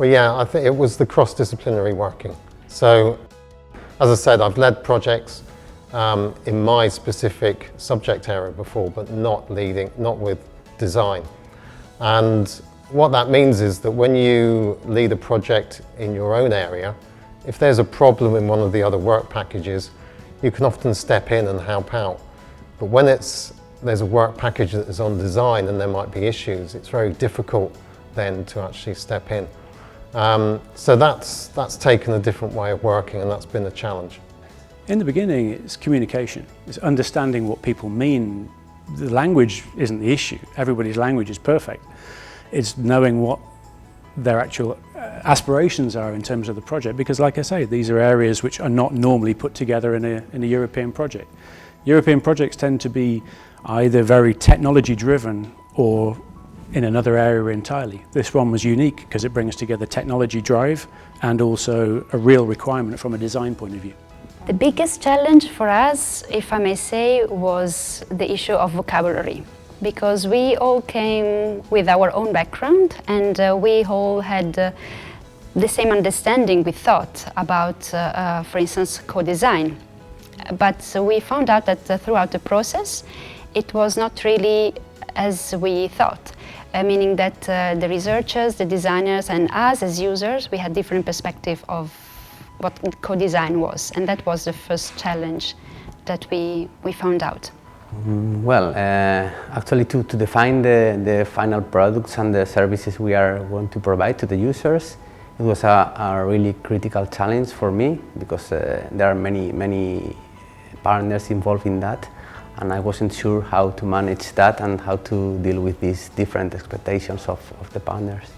Well, yeah, I think it was the cross-disciplinary working. So, as I said, I've led projects in my specific subject area before, but not with design. And what that means is that when you lead a project in your own area, if there's a problem in one of the other work packages, you can often step in and help out. But when there's a work package that is on design and there might be issues, it's very difficult then to actually step in. So that's taken a different way of working, and that's been a challenge. In the beginning, it's communication. It's understanding what people mean. The language isn't the issue. Everybody's language is perfect. It's knowing what their actual aspirations are in terms of the project, because like I say, these are areas which are not normally put together in a European project. European projects tend to be either very technology driven or in another area entirely. This one was unique because it brings together technology drive and also a real requirement from a design point of view. The biggest challenge for us, if I may say, was the issue of vocabulary, because we all came with our own background and we all had the same understanding, we thought, about, for instance, co-design. But we found out that throughout the process, it was not really as we thought, meaning that the researchers, the designers, and us as users, we had different perspective of what co-design was, and that was the first challenge that we found out. Well, actually to define the final products and the services we are going to provide to the users, it was a really critical challenge for me, because there are many partners involved in that, and I wasn't sure how to manage that and how to deal with these different expectations of the partners.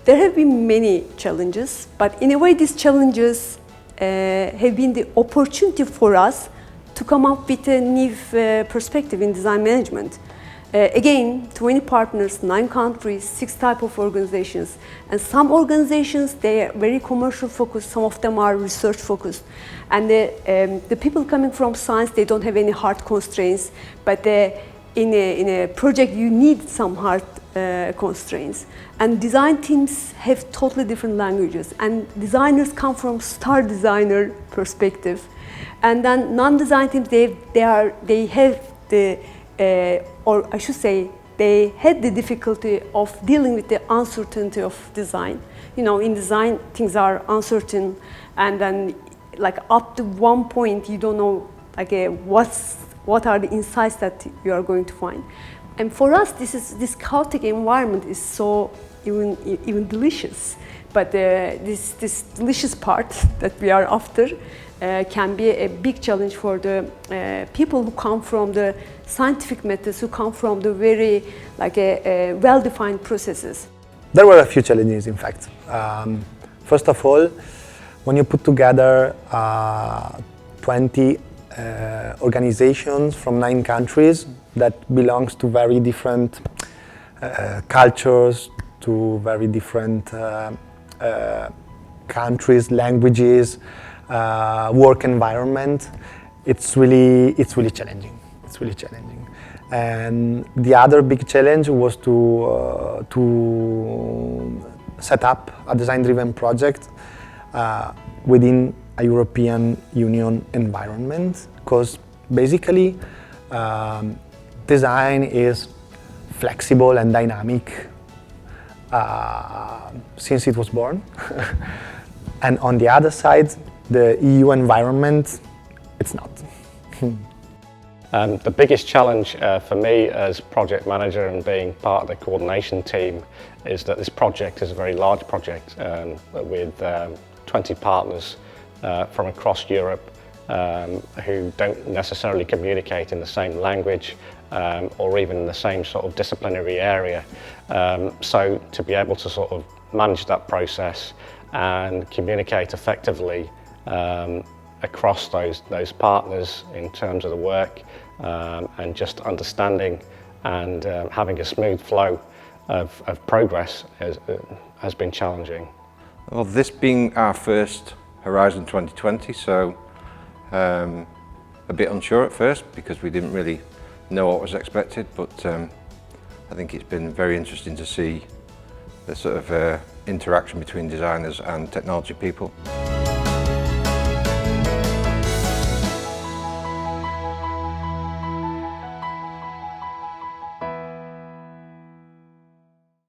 There have been many challenges, but in a way these challenges have been the opportunity for us to come up with a new perspective in design management. Again, 20 partners, 9 countries, 6 types of organizations. And some organizations, they are very commercial focused, some of them are research focused. And the people coming from science, they don't have any hard constraints, but in a project you need some hard constraints. And design teams have totally different languages, and designers come from star designer perspective. And then non-design teams, they have the, or I should say, they had the difficulty of dealing with the uncertainty of design. You know, in design, things are uncertain, and then like up to one point, you don't know like what are the insights that you are going to find. And for us, this chaotic environment is so even delicious. But this delicious part that we are after can be a big challenge for the people who come from the scientific methods, who come from the very well-defined processes. There were a few challenges, in fact. First of all, when you put together 20 organizations from 9 countries that belongs to very different cultures, to very different countries, languages, work environment, it's really challenging. It's really challenging. And the other big challenge was to set up a design-driven project within a European Union environment, because basically design is flexible and dynamic since it was born. And on the other side, the EU environment, it's not. The biggest challenge for me as project manager and being part of the coordination team is that this project is a very large project with 20 partners from across Europe who don't necessarily communicate in the same language or even in the same sort of disciplinary area. So to be able to sort of manage that process and communicate effectively across those partners in terms of the work and just understanding and having a smooth flow of progress has been challenging. Well, this being our first Horizon 2020, so a bit unsure at first because we didn't really know what was expected, but I think it's been very interesting to see the sort of interaction between designers and technology people.